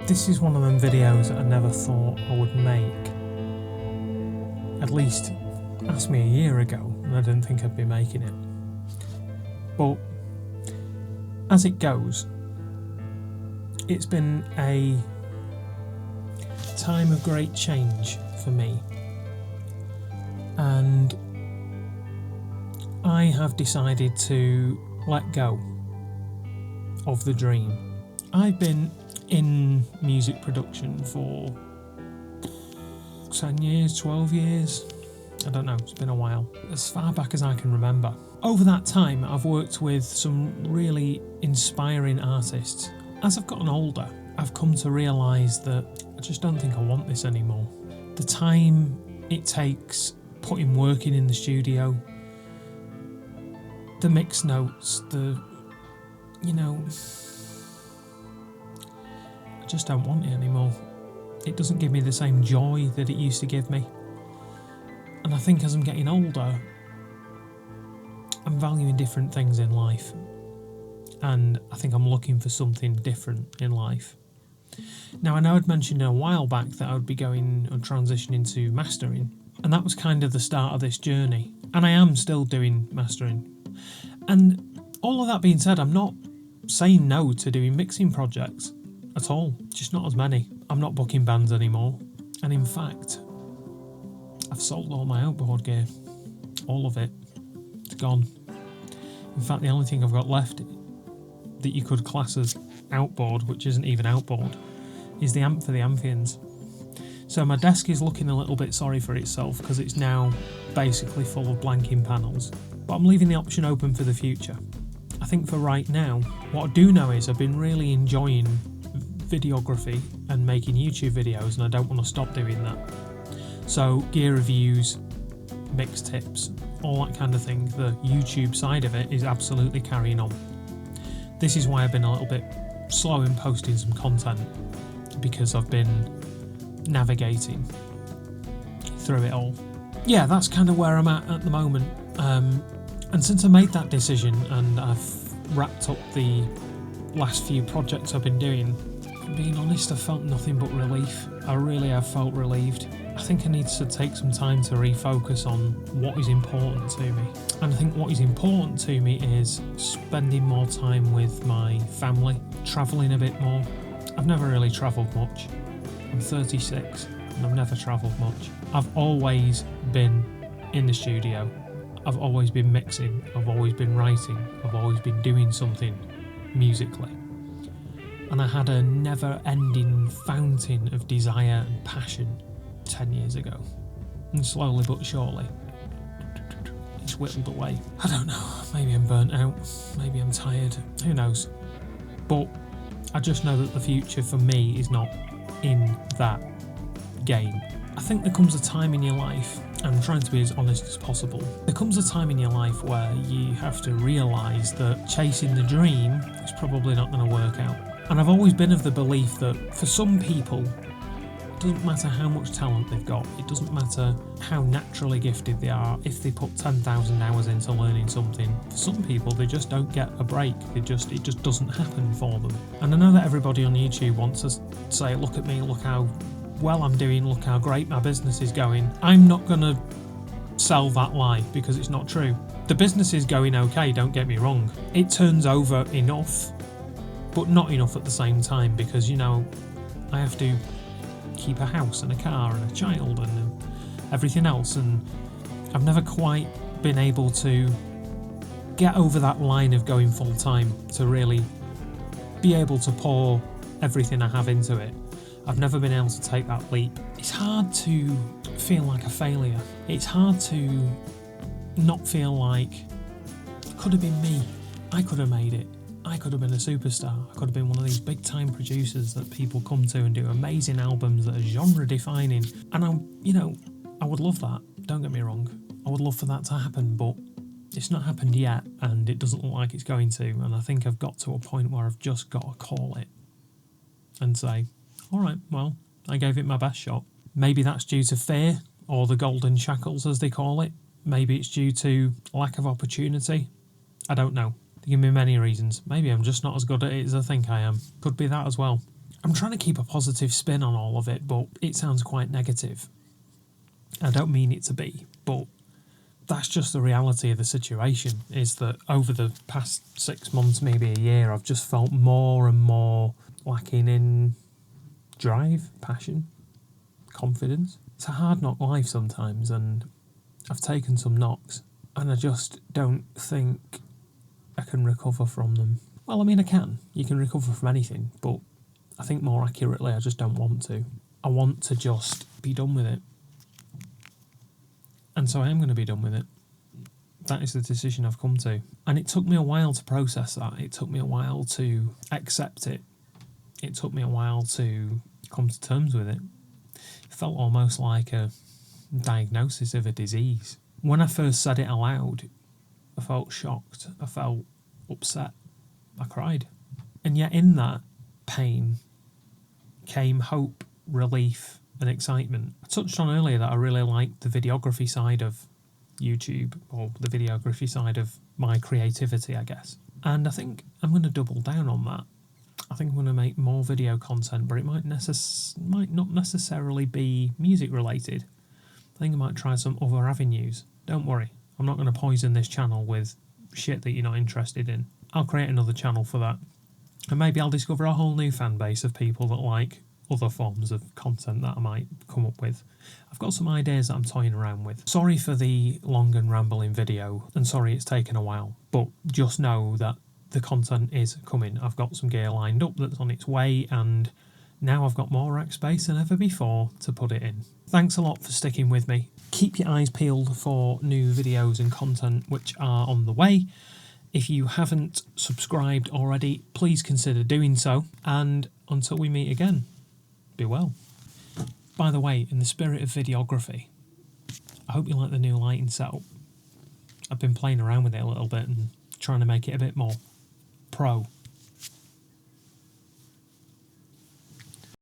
This is one of them videos that I never thought I would make. At least, ask me a year ago, and I didn't think I'd be making it. But, as it goes, it's been a time of great change for me. And I have decided to let go of the dream. I've been in music production for 10 years, 12 years, I don't know, it's been a while, as far back as I can remember. Over that time, I've worked with some really inspiring artists. As I've gotten older, I've come to realise that I just don't think I want this anymore. The time it takes putting work in the studio, the mix notes, I just don't want it anymore. It doesn't give me the same joy that it used to give me. And I think as I'm getting older, I'm valuing different things in life. And I think I'm looking for something different in life. Now, I know I'd mentioned a while back that I would be going and transitioning to mastering. And that was kind of the start of this journey. And I am still doing mastering. And all of that being said, I'm not saying no to doing mixing projects at all. Just not as many. I'm not booking bands anymore. And in fact, I've sold all my outboard gear. All of it. It's gone. In fact, the only thing I've got left that you could class as outboard, which isn't even outboard, is the amp for the Amphions. So my desk is looking a little bit sorry for itself because it's now basically full of blanking panels. But I'm leaving the option open for the future. I think for right now, what I do know is I've been really enjoying videography and making YouTube videos, and I don't want to stop doing that. So gear reviews, mix tips, all that kind of thing, the YouTube side of it is absolutely carrying on. This is why I've been a little bit slow in posting some content, because I've been navigating through it all. Yeah, that's kind of where I'm at the moment. And since I made that decision and I've wrapped up the last few projects I've been doing, being honest, I've felt nothing but relief. I really have felt relieved. I think I need to take some time to refocus on what is important to me. And I think what is important to me is spending more time with my family, travelling a bit more. I've never really travelled much. I'm 36 and I've never travelled much. I've always been in the studio. I've always been mixing. I've always been writing. I've always been doing something musically. And I had a never-ending fountain of desire and passion 10 years ago. And slowly but surely, it's whittled away. I don't know, maybe I'm burnt out, maybe I'm tired, who knows. But I just know that the future for me is not in that game. I think there comes a time in your life, and I'm trying to be as honest as possible, there comes a time in your life where you have to realise that chasing the dream is probably not going to work out. And I've always been of the belief that for some people, it doesn't matter how much talent they've got, it doesn't matter how naturally gifted they are, if they put 10,000 hours into learning something, for some people they just don't get a break, it just doesn't happen for them. And I know that everybody on YouTube wants to say, look at me, look how well I'm doing, look how great my business is going. I'm not going to sell that lie because it's not true. The business is going okay, don't get me wrong. It turns over enough, but not enough at the same time because, I have to keep a house and a car and a child and everything else, and I've never quite been able to get over that line of going full time to really be able to pour everything I have into it. I've never been able to take that leap. It's hard to feel like a failure. It's hard to not feel like it could have been me. I could have made it. I could have been a superstar. I could have been one of these big time producers that people come to and do amazing albums that are genre defining. And I would love that. Don't get me wrong. I would love for that to happen, but it's not happened yet and it doesn't look like it's going to. And I think I've got to a point where I've just got to call it and say, all right, well, I gave it my best shot. Maybe that's due to fear or the golden shackles as they call it. Maybe it's due to lack of opportunity. I don't know. There can be many reasons. Maybe I'm just not as good at it as I think I am. Could be that as well. I'm trying to keep a positive spin on all of it, but it sounds quite negative. I don't mean it to be, but that's just the reality of the situation, is that over the past 6 months, maybe a year, I've just felt more and more lacking in drive, passion, confidence. It's a hard knock life sometimes, and I've taken some knocks, and I just don't think I can recover from them. Well, I mean, I can. You can recover from anything, but I think more accurately, I just don't want to. I want to just be done with it. And so I am going to be done with it. That is the decision I've come to. And it took me a while to process that. It took me a while to accept it. It took me a while to come to terms with it. It felt almost like a diagnosis of a disease. When I first said it aloud, I felt shocked. I felt upset. I cried. And yet in that pain came hope, relief, and excitement. I touched on earlier that I really liked the videography side of YouTube, or the videography side of my creativity, I guess. And I think I'm going to double down on that. I think I'm going to make more video content, but it might not necessarily be music related. I think I might try some other avenues. Don't worry, I'm not going to poison this channel with shit that you're not interested in. I'll create another channel for that. And maybe I'll discover a whole new fan base of people that like other forms of content that I might come up with. I've got some ideas that I'm toying around with. Sorry for the long and rambling video, and sorry it's taken a while, but just know that the content is coming. I've got some gear lined up that's on its way, and now I've got more rack space than ever before to put it in. Thanks a lot for sticking with me. Keep your eyes peeled for new videos and content which are on the way. If you haven't subscribed already, please consider doing so. And until we meet again, be well. By the way, in the spirit of videography, I hope you like the new lighting setup. I've been playing around with it a little bit and trying to make it a bit more pro.